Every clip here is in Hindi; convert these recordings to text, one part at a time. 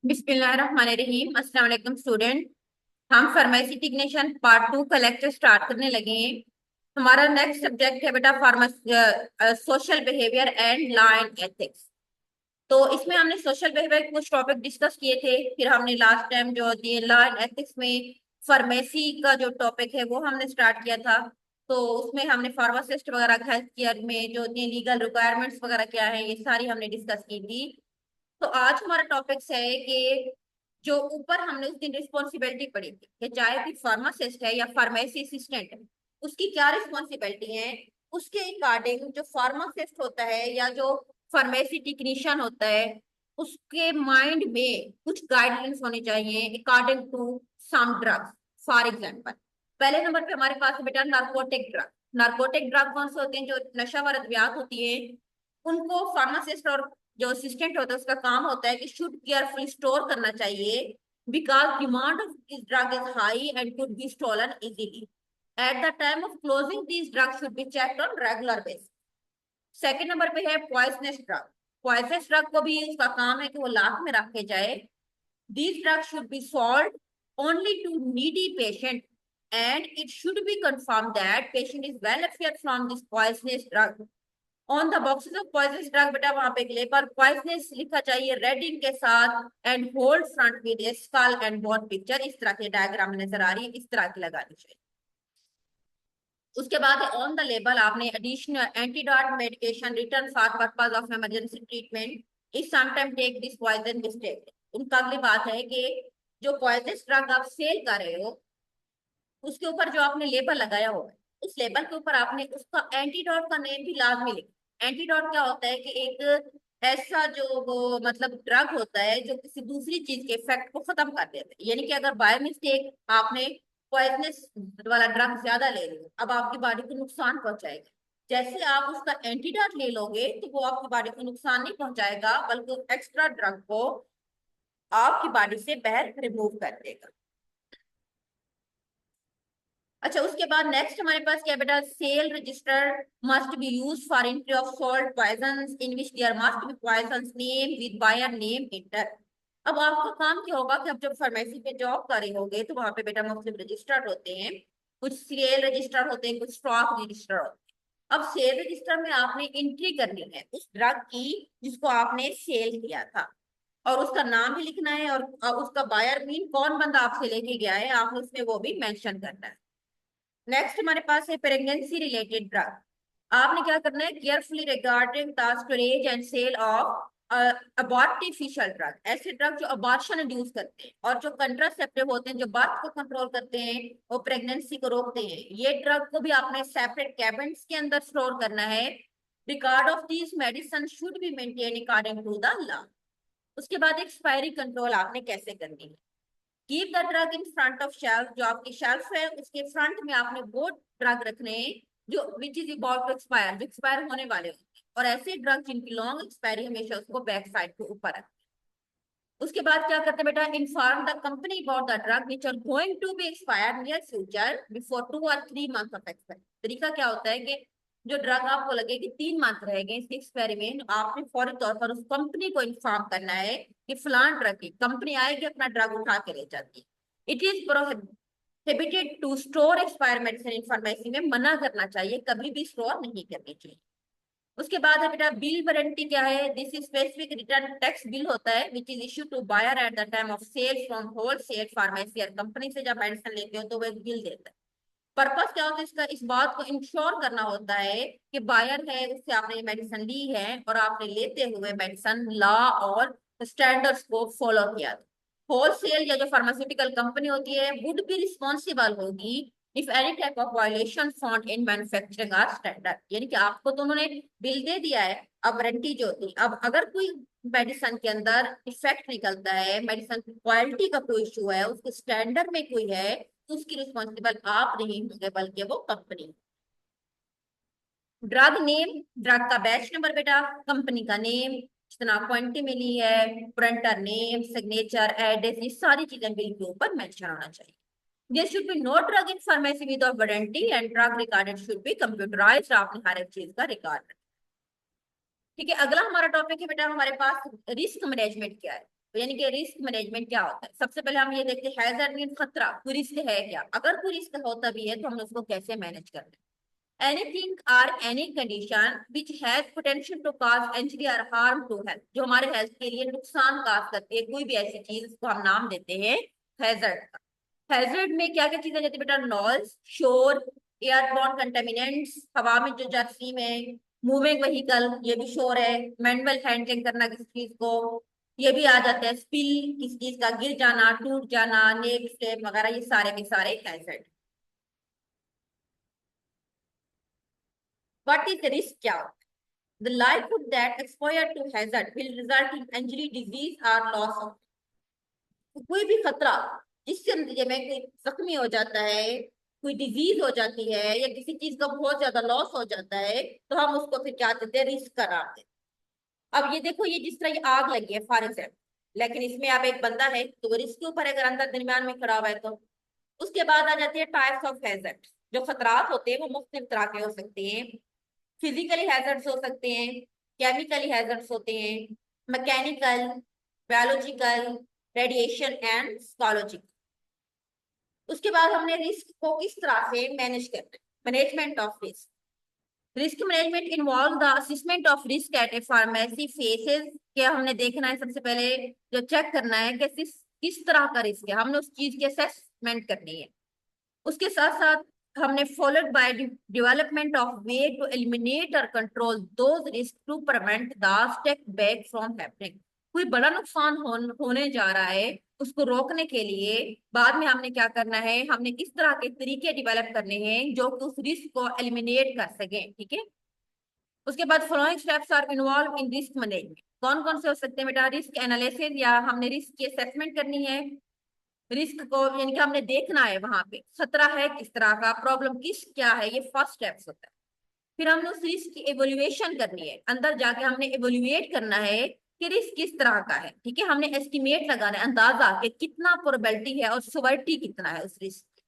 बिस्मिल्लाहिर्रहमानिर्रहीम। अस्सलाम वालेकुम स्टूडेंट। हम फार्मेसी टेक्नीशियन पार्ट 2 का लेक्चर स्टार्ट करने लगे हैं। हमारा नेक्स्ट सब्जेक्ट है बेटा pharmacy social behaviour and law and ethics. तो इसमें हमने सोशल बिहेवियर के कुछ टॉपिक डिस्कस किए थे। फिर हमने लास्ट टाइम जो दिए लॉ एंड एथिक्स में फार्मेसी का जो टॉपिक है वो हमने स्टार्ट किया था। तो उसमें हमने फार्मासिस्ट वगैरह हेल्थ केयर में जो लीगल रिक्वायरमेंट्स वगैरह क्या है ये सारी हमने डिस्कस की थी। तो आज हमारा टॉपिक्स है कि जो ऊपर हमने उस दिन रिस्पॉन्सिबिलिटी पढ़ी थी कि चाहे कोई फार्मासिस्ट है या फार्मेसी असिस्टेंट है उसकी क्या रिस्पॉन्सिबिलिटी है। उसके अकॉर्डिंग जो फार्मासिस्ट होता है या जो फार्मेसी टेक्नीशियन होता है उसके माइंड में कुछ गाइडलाइंस होनी चाहिए according to some drugs. For example पहले नंबर पे हमारे पास है बेटा नार्कोटिक ड्रग। नार्कोटिक ड्रग कौन से होते हैं? जो नशावर अद्वियात होती है उनको फार्मासिस्ट और जो असिस्टेंट होता है उसका काम होता है कि शुड केयरफुली स्टोर करना चाहिए because demand of this drug is high and could be stolen easily. At the time of closing this drug should be checked on regular basis. Second number पे है पॉइजनस ड्रग। पॉइजनस ड्रग को भी उसका काम है कि वो लाख में रखे जाए। These drugs should be sold only to needy patient and it should be confirmed that patient is well assured from this poisonous drug। On the boxes of poisonous drug बेटा वहां पे एक लेबल पॉइजनस लिखा चाहिए रेड इंक के साथ and hold front with a skull and bone picture. इस तरह के डायग्राम नजर आ रही है, इस तरह की लगानी चाहिए। उसके बाद ऑन द लेबल आपने additional antidote medication return for purpose of emergency treatment if sometime take this poison mistake. उनका अगली बात है कि जो पॉइजनस ड्रग आप सेल कर रहे हो उसके ऊपर जो आपने लेबल लगाया हुआ है उस लेबल के ऊपर आपने उसका एंटीडोट का नेम भी लाजमी लिखा। एंटीडोट क्या होता है कि एक ऐसा जो वो मतलब ड्रग होता है जो किसी दूसरी चीज के इफेक्ट को खत्म कर देता है। यानी कि अगर बाय मिस्टेक आपने पॉइजनस वाला ड्रग ज्यादा ले लिया अब आपकी बॉडी को नुकसान पहुंचाएगा। जैसे आप उसका एंटीडोट ले लोगे तो वो आपकी बॉडी को नुकसान नहीं पहुंचाएगा बल्कि एक्स्ट्रा ड्रग को आपकी बॉडी से बाहर रिमूव कर देगा। अच्छा उसके बाद नेक्स्ट हमारे पास क्या है बेटा? Sale register must be use for entry of salt poison in which there must be poison name with buyer name enter. अब आपका काम क्या होगा कि आप जब फार्मेसी पे जॉब कर रहे होगे तो वहां पे बेटा मुख्तलिफ रजिस्टर होते हैं। कुछ सेल रजिस्टर होते हैं, कुछ स्टॉक रजिस्टर होते हैं। अब सेल रजिस्टर में आपने एंट्री करनी है उस ड्रग की जिसको आपने सेल किया था और उसका नाम भी लिखना है और उसका बायर मीन कौन बंदा आपसे लेके गया है आपने उसमें वो भी मेंशन करना है। नेक्स्ट हमारे पास है प्रेगनेंसी रिलेटेड ड्रग। आपने क्या करना है? Carefully regarding the storage and sale of abortifacient drug. ऐसे ड्रग जो अबॉर्शन इंड्यूस करते हैं और जो कंट्रासेप्टिव होते हैं जो बर्थ को कंट्रोल करते हैं वो प्रेगनेंसी को रोकते हैं। ये ड्रग को भी आपने सेपरेट कैबिन्स के अंदर स्टोर करना है। Record of these medicine should be maintain according to the law. उसके बाद एक्सपायरी कंट्रोल आपने कैसे करनी है? Keep the drug in front of shelf. जो आपकी शेल्फ है उसके फ्रंट में आपने वो ड्रग रखने हैं जो which is about to expire, जो एक्सपायर होने वाले होते हैं। और ऐसे ड्रग जिनकी लॉन्ग एक्सपायरी हमेशा उसको बैक साइड के ऊपर रखें। उसके बाद क्या करते हैं बेटा? Inform the company about the drug which are going to be expire near future before 2 और 3 मंथ ऑफ एक्सपायर। तरीका क्या होता है कि जो ड्रग आपको लगे कि 3 मंथ रह गए इसके एक्सपायरी में आपने फौरी तौर पर उस कंपनी को इन्फॉर्म करना है कि फलान ड्रग की कंपनी आएगी अपना ड्रग उठा के ले जाती है। It is prohibited to store expire medicine in pharmacy में मना करना चाहिए, कभी भी स्टोर नहीं करनी चाहिए। उसके बाद है बेटा बिल वारंटी क्या है? This is specific return tax bill होता है which is issue to buyer at the time of sale from wholesale pharmacy और कंपनी से जब मेडिसिन लेते हो तो वो एक बिल देता है। पर्पस क्या होता है इसका? इस बात को इंश्योर करना होता है कि बायर है उससे आपने ये मेडिसिन ली है और आपने लेते हुए मेडिसिन लॉ और स्टैंडर्ड्स को फॉलो किया। होलसेल या जो फार्मास्यूटिकल कंपनी होती है वुड बी रिस्पॉन्सिबल होगी if any type of violation found in manufacturing or standard. यानी कि आपको तो उन्होंने बिल दे दिया है, अब वारंटी जो होती है अब अगर कोई मेडिसिन के अंदर इफेक्ट निकलता है, मेडिसिन की क्वालिटी का कोई इशू है, उसके स्टैंडर्ड में कोई है तो उसकी रिस्पॉन्सिबल आप नहीं होंगे बल्कि वो कंपनी। ड्रग नेम, ड्रग का बैच नंबर बेटा, कंपनी का नेम, जितना क्वांटिटी मिली है, प्रिंटर नेम, सिग्नेचर, एड्रेस, ये सारी चीजें बिल के ऊपर मेंशन होना चाहिए। There should be no drug in pharmacy with warranty and drug recorded should be computerised. आपने हर एक चीज का रिकॉर्ड। ठीक है, अगला हमारा टॉपिक है बेटा हमारे पास रिस्क मैनेजमेंट क्या है। यानी कि रिस्क मैनेजमेंट क्या होता है। सबसे पहले हम ये देखते हैं हैजर्ड मीन खतरा, कोई रिस्क है क्या, अगर कोई रिस्क होता भी है तो हम उसको कैसे मैनेज करते हैं। एनीथिंग और any condition which has potential to cause injury और हार्म टू हेल्थ, जो हमारे हेल्थ के लिए नुकसान काज करती है, कोई भी ऐसी चीज, उसको हम नाम देते हैं हैजर्ड का। हैजर्ड में क्या क्या चीजें जाती है बेटा, नॉइज, शोर, एयरबॉर्न कंटेमिनेंट्स, हवा में जो जरासीम है, मूविंग व्हीकल, ये भी शोर है, मैनुअल हैंडलिंग करना किसी चीज को, ये भी आ जाता है, स्पिल, किसी चीज का गिर जाना, टूट जाना, नेक स्टेप वगैरह, ये सारे के सारे हैजर्ड। व्हाट इज रिस्क, क्या होता है। The livelihood that exposure to hazard will result in injury, disease और लॉस ऑफ, कोई भी खतरा जिससे नतीजे में कोई जख्मी हो जाता है, कोई डिजीज हो जाती है, या किसी चीज का बहुत ज्यादा लॉस हो जाता है, तो हम उसको फिर क्या देते हैं, रिस्क करार देते हैं। अब ये देखो, ये जिस तरह ये आग लगी है फॉर एग्जाम्पल, लेकिन इसमें अब एक बंदा है तो वो रिस्क के ऊपर है, अगर अंदर दरमियान में खड़ा हुआ है तो। उसके बाद आ जाती है टाइप्स ऑफ हैजर्ड। जो खतरात होते हैं वो मुख्तलिफ तरह के हो सकते हैं। फिजिकली हैजर्ड्स हो सकते हैं, केमिकली हैजर्ड्स होते हैं, mechanical, biological, radiation and psychological. उसके बाद हमने रिस्क को किस तरह से मैनेज करना है, management of risk. Risk management involve the assessment of risk at A pharmacy faces, के हमने देखना है सबसे पहले, जो चेक करना है कि किस तरह का रिस्क है, हमने उस चीज की असेसमेंट करनी है। उसके साथ साथ हमने followed by development of way to eliminate और control those risk to prevent the step back from happening. कोई बड़ा नुकसान होने जा रहा है, उसको रोकने के लिए बाद में हमने क्या करना है, हमने किस तरह के तरीके डेवलप करने हैं जो कि उस रिस्क को एलिमिनेट कर सके, ठीक है। उसके बाद following steps are involve in risk management, कौन कौन से हो सकते हैं बेटा, रिस्क एनालिसिस, या हमने रिस्क की असेसमेंट करनी है, रिस्क को यानी कि हमने देखना है वहां पे खतरा है किस तरह का, प्रॉब्लम किस क्या है, ये फर्स्ट स्टेप्स होता है। फिर हमने उस रिस्क की एवेल्युएशन करनी है, अंदर जाके हमने एवेल्युएट करना है कि रिस्क किस तरह का है, ठीक है। हमने एस्टिमेट लगाना है, अंदाजा कि कितना प्रोबेबिलिटी है और सिवियरिटी कितना है उस रिस्क।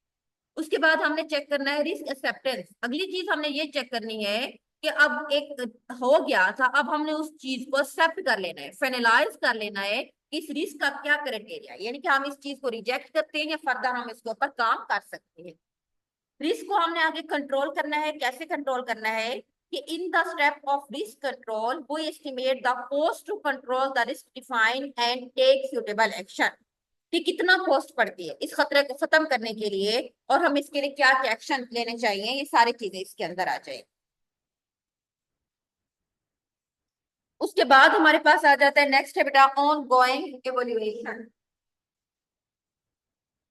उसके बाद हमने चेक करना है रिस्क एक्सेप्टेंस। अगली चीज हमने ये चेक करनी है कि अब एक हो गया था, अब हमने उस चीज को एक्सेप्ट कर लेना है, फाइनलाइज कर लेना है कि इस रिस्क का क्या क्राइटेरिया है, यानी कि हम इस चीज को रिजेक्ट करते हैं या फर्दर हम इसके ऊपर काम कर सकते हैं। रिस्क को हमने आगे कंट्रोल करना है, कैसे कंट्रोल करना है कि in the step of risk control we estimate the cost to control the risk, define and take suitable action, कि कितना कॉस्ट पड़ती है इस खतरे को खत्म करने के लिए और हम इसके लिए क्या क्या एक्शन लेने चाहिए, ये सारी चीजें इसके अंदर आ जाए। उसके बाद हमारे पास आ जाता है नेक्स्ट है बेटा on going evolution.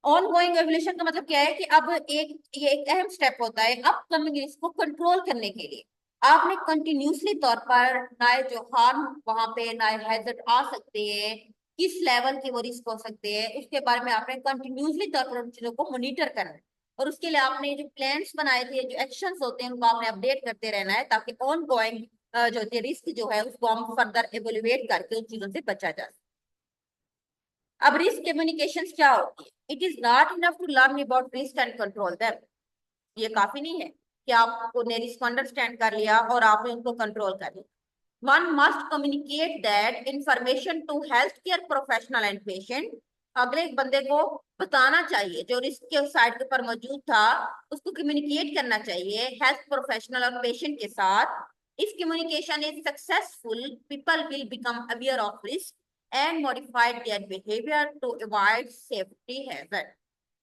On going evolution का मतलब क्या है कि अब एक ये एक अहम स्टेप होता है अपकमिंग रिस्क को कंट्रोल करने के लिए। आपने कंटिन्यूसली तौर पर नए जो हार्म वहां पे नए हैजर्ड आ सकते हैं, किस लेवल के वो रिस्क हो सकते हैं, उसके बारे में आपने कंटिन्यूसली तौर पर उन चीजों को मॉनिटर करना है। और उसके लिए आपने जो प्लान्स बनाए थे, जो एक्शंस होते हैं, उनको आपने अपडेट करते रहना है, ताकि ऑन गोइंग जो रिस्क जो है उसको हम फर्दर एवेल्युएट करके उन चीजों से बचा जा सके। अब रिस्क कम्युनिकेशन क्या होती है, it is not enough to learn about risk and control them. ये काफी नहीं है कि आपने रिस्क को अंडरस्टैंड कर लिया और आपने उनको कंट्रोल कर लिया। One must communicate that information to health care professional and patient. अगले एक बंदे को बताना चाहिए, जो रिस्क के साइड के पर मौजूद था, उसको कम्युनिकेट करना चाहिए हेल्थ प्रोफेशनल और पेशेंट के साथ। If communication is successful, people will become aware of risk and modified their behavior to avoid safety hazard.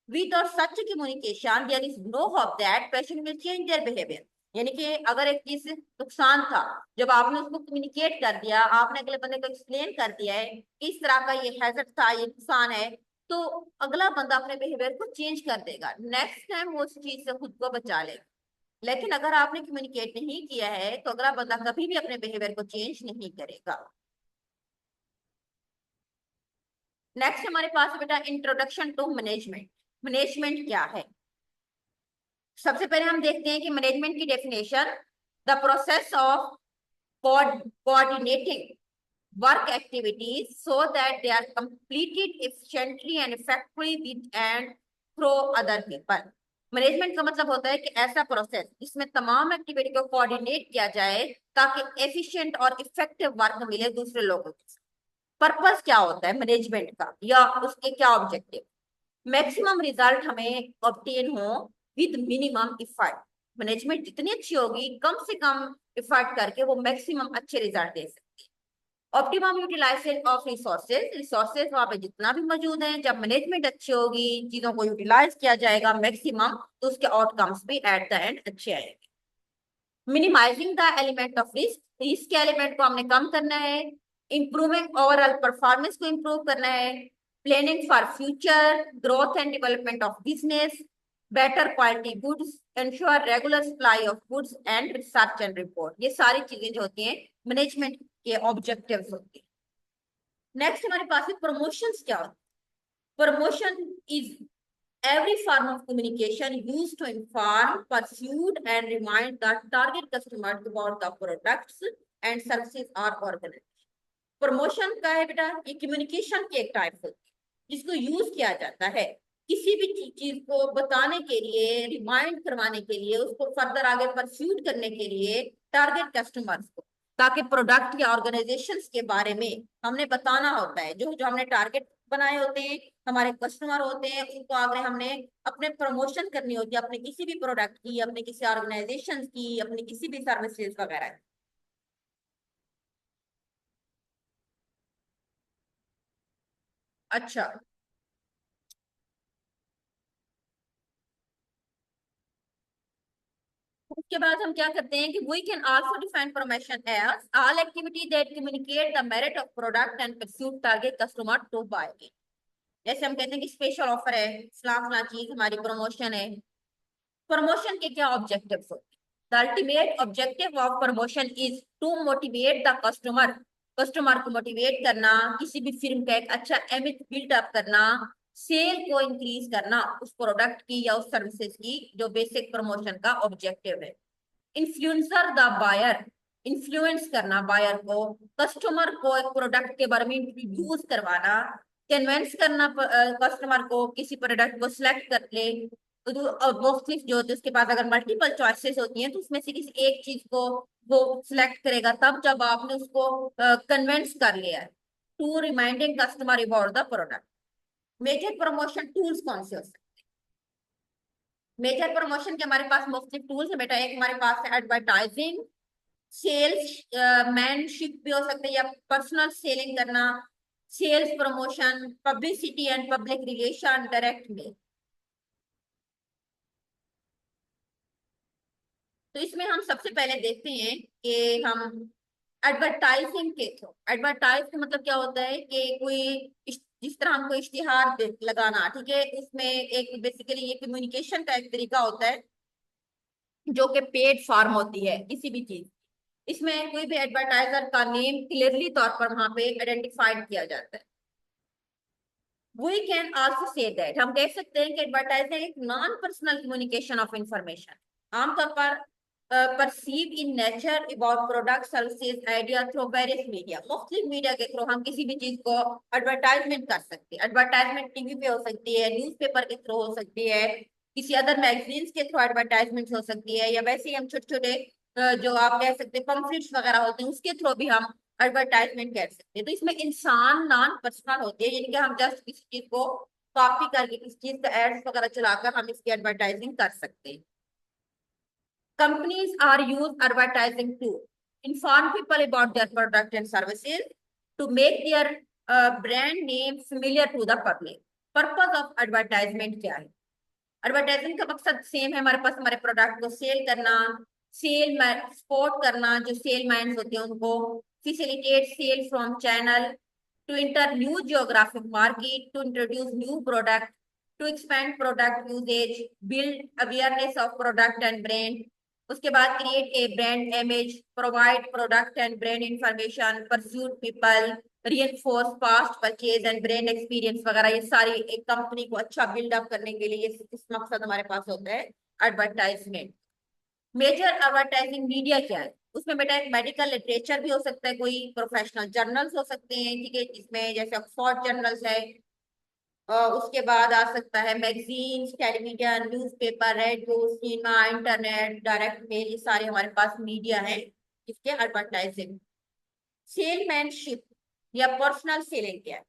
Without such communication, there is no hope that patient will change their behavior. यानी कि अगर एक चीज से नुकसान था, जब आपने उसको कम्युनिकेट कर दिया, आपने अगले बंदे को एक्सप्लेन कर दिया है कि इस तरह का ये हैजर्ड था, ये नुकसान है, तो अगला बंदा अपने बिहेवियर को चेंज कर देगा, नेक्स्ट टाइम वो उस चीज से खुद को बचा लेगा। लेकिन अगर आपने कम्युनिकेट नहीं किया है तो अगला बंदा कभी भी अपने बिहेवियर को चेंज नहीं करेगा। नेक्स्ट हमारे पास है बेटा इंट्रोडक्शन टू मैनेजमेंट। मैनेजमेंट क्या है, सबसे पहले हम देखते हैं कि मैनेजमेंट की definition, the process of coordinating work activities so that they are completed efficiently and effectively with and through other people. Management का मतलब होता है कि ऐसा प्रोसेस जिसमें तमाम एक्टिविटी को कोऑर्डिनेट किया जाए ताकि एफिशिएंट और इफेक्टिव वर्क मिले दूसरे लोगों के साथ। पर्पस क्या होता है मैनेजमेंट का या उसके क्या ऑब्जेक्टिव। मैक्सिमम रिजल्ट हमें ऑब्टेन हो विद मिनिमम इफर्ट। मैनेजमेंट जितनी अच्छी होगी कम से कम इफर्ट करके वो मैक्सिमम अच्छे रिजल्ट दे सकती है। Optimum utilisation of resources, resources वहां पे जितना भी मौजूद है, जब मैनेजमेंट अच्छी होगी चीजों को यूटिलाइज किया जाएगा मैक्सिमम, तो उसके आउटकम्स भी एट द एंड अच्छे आएंगे। Minimising the element of risk, risk के एलिमेंट को हमने कम करना है। इंप्रूविंग ओवरऑल परफॉर्मेंस को इंप्रूव करना है। Planning for future growth and development of business. Better quality goods, ensure regular supply of goods and research and report. ये सारी चीजें जो होती हैं मैनेजमेंट के ऑब्जेक्टिव्स होती हैं। नेक्स्ट हमारे पास है प्रमोशंस क्या होती है। Promotion is every form of communication used to inform, pursue and remind the target customers about the products and services or organization। Promotion का है बेटा, ये कम्युनिकेशन की एक टाइप होती है जिसको यूज किया जाता है किसी भी चीज को बताने के लिए, रिमाइंड करवाने के लिए, उसको फर्दर आगे परस्यूट करने के लिए टारगेट कस्टमर्स को, ताकि प्रोडक्ट या ऑर्गेनाइजेशंस के बारे में हमने बताना होता है। जो जो हमने टारगेट बनाए होते हैं, हमारे कस्टमर होते हैं, उनको आगे हमने अपने प्रमोशन करनी होती है, अपने किसी भी प्रोडक्ट की, अपने किसी ऑर्गेनाइजेशन की, अपनी किसी भी सर्विसेज वगैरह की। अच्छा, उसके बाद हम क्या करते हैं कि we can also define promotion as all activity that communicate the merit of product and pursuit target customer to buy it. जैसे हम कहते हैं कि स्पेशल ऑफर है, फला फला चीज हमारी प्रमोशन है। प्रमोशन के क्या ऑब्जेक्टिव्स होते हैं? The ultimate objective of promotion is to motivate the customer, customer को मोटिवेट करना, किसी भी फिल्म का एक अच्छा इमेज बिल्ड अप करना, सेल को इंक्रीज करना उस प्रोडक्ट की या उस सर्विसेज की, जो बेसिक प्रमोशन का ऑब्जेक्टिव है। इन्फ्लुएंसर द बायर, इन्फ्लुएंस करना बायर को, कस्टमर को एक प्रोडक्ट के बारे में इंट्रोड्यूस करवाना, कन्वेंस करना कस्टमर को किसी प्रोडक्ट को सिलेक्ट कर ले। तो मुख्तलिफ जो होती है उसके पास अगर मल्टीपल चॉइसेस होती हैं तो उसमें से किसी एक चीज को वो सिलेक्ट करेगा तब जब आपने उसको कन्वेंस कर लिया है। To reminding customer about the product. Major promotion tools कौन से हो सकते हैं? मेजर प्रमोशन के हमारे पास मुख्तलिफ टूल्स है बेटा। एक हमारे पास है एडवर्टाइजिंग, सेल्स मैनशिप भी हो सकता है, या पर्सनल सेलिंग करना, sales promotion, publicity and public relation, direct mail. तो इसमें हम सबसे पहले देखते हैं कि हम एडवर्टाइजिंग के थ्रू, एडवर्टाइज का मतलब क्या होता है कि कोई जिस तरह हमको इश्तिहार लगाना, ठीक है, उसमें एक बेसिकली ये कम्युनिकेशन का एक तरीका होता है जो कि पेड फॉर्म होती है किसी भी चीज। इसमें कोई भी एडवर्टाइजर का नेम क्लियरली तौर पर वहां पे आइडेंटिफाइड किया जाता है। We can also say that, हम कह सकते हैं कि एडवर्टाइजिंग एक non personal communication of information आमतौर पर perceive in nature about product services idea through various media. मुख्तलिफ मीडिया के थ्रू हम किसी भी चीज को एडवर्टाइजमेंट कर सकते हैं। एडवर्टाइजमेंट टीवी पे हो सकती है, न्यूज़पेपर के थ्रू हो सकती है, किसी अदर मैगजीन्स के थ्रू एडवर्टाइजमेंट हो सकती है, या वैसे ही हम छोटे छोटे जो आप कह सकते हैं पम्फलेट्स वगैरह होते हैं उसके थ्रू भी हम एडवर्टाइजमेंट कर सकते हैं। तो इसमें इंसान नॉन पर्सनल होती है, यानी कि हम जस्ट किसी चीज को कॉपी करके किसी चीज का एड्स वगैरह चलाकर हम इसकी एडवर्टाइजिंग कर सकते हैं। Companies are use advertising to inform people about their product and services, to make their brand name familiar to the public। Purpose of advertisement क्या है? एडवर्टाइजिंग का मकसद सेम है हमारे पास, हमारे प्रोडक्ट को सेल करना, सेल सपोर्ट करना, जो सेल मैन्स होते हैं उनको, facilitate sale from channel, to enter new geographic market, to introduce new product, to expand product usage, build awareness of product and brand। उसके बाद create a brand image, provide product and brand information, pursue people, reinforce past purchase and brand experience वगैरह। ये सारी एक कंपनी को अच्छा बिल्डअप करने के लिए इस मकसद हमारे पास होता है एडवर्टाइजमेंट। मेजर एडवर्टाइजिंग मीडिया क्या है? उसमें बेटा एक मेडिकल लिटरेचर भी हो सकता है, कोई प्रोफेशनल जर्नल्स हो सकते हैं, ठीक है, जिसमें जैसे ऑक्सफोर्ड जर्नल्स है। उसके बाद आ सकता है magazines, television, newspaper, radio, cinema, internet, direct mail. ये सारे हमारे पास मीडिया है जिसके एडवर्टाइजिंग। सेलमैनशिप, या पर्सनल सेलिंग क्या है?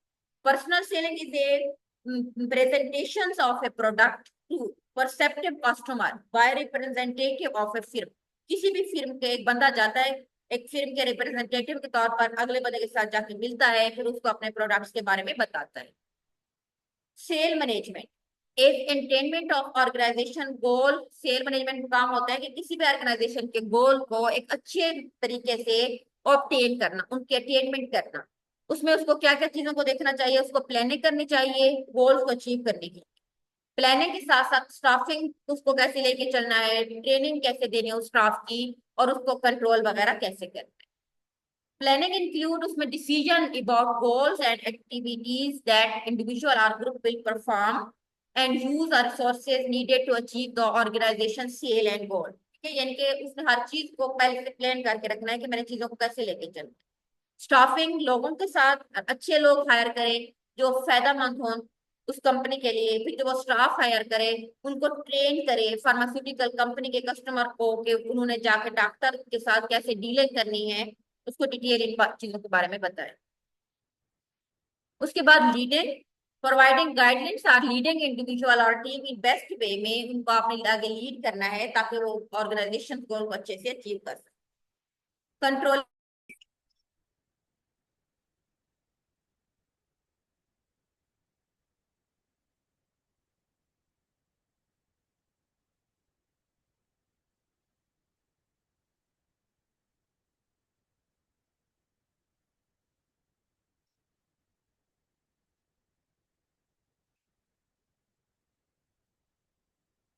Personal selling is a presentation of a product to perceptive customer by representative of a firm. किसी भी फिर्म के एक बंदा जाता है, एक फिर्म के रिप्रेजेंटेटिव के तौर पर अगले बंदे के साथ जाके मिलता है, फिर उसको अपने प्रोडक्ट्स के बारे में बताता है। सेल मैनेजमेंट एक attainment of organisation goal. Sale management का काम होता है कि किसी भी ऑर्गेनाइजेशन के गोल को एक अच्छे तरीके से ऑब्टेन करना, उनके अटेनमेंट करना। उसमें उसको क्या क्या चीजों को देखना चाहिए, उसको प्लानिंग करनी चाहिए गोल्स को अचीव करने की। प्लानिंग के साथ साथ स्टाफिंग, उसको कैसे लेके चलना है, ट्रेनिंग कैसे देनी है उस स्टाफ की, और उसको कंट्रोल वगैरह कैसे करना है। प्लानिंग इंक्लूड उसमें decision about goals and activities that individual और group will perform and use are resources needed to achieve the organisation sell and goal. ठीक है, यानी कि उसने हर चीज को पहले से प्लान करके रखना है कि मैंने चीजों को कैसे लेके चलना है। स्टाफिंग लोगों के साथ अच्छे लोग हायर करें जो फायदेमंद हों उस कंपनी के लिए। फिर जो वो स्टाफ हायर करे उनको ट्रेन करे फार्मास्यूटिकल कंपनी के कस्टमर को, कि उन्होंने जाके डॉक्टर के साथ कैसे डीलिंग करनी है, उसको डिटेल इन चीजों के बारे में बताए। उसके बाद लीडिंग, प्रोवाइडिंग गाइडलाइंस और लीडिंग इंडिविजुअल और टीम इन बेस्ट वे में उनको अपने आगे लीड करना है ताकि वो ऑर्गेनाइजेशन गोल को अच्छे से अचीव कर सके। कंट्रोल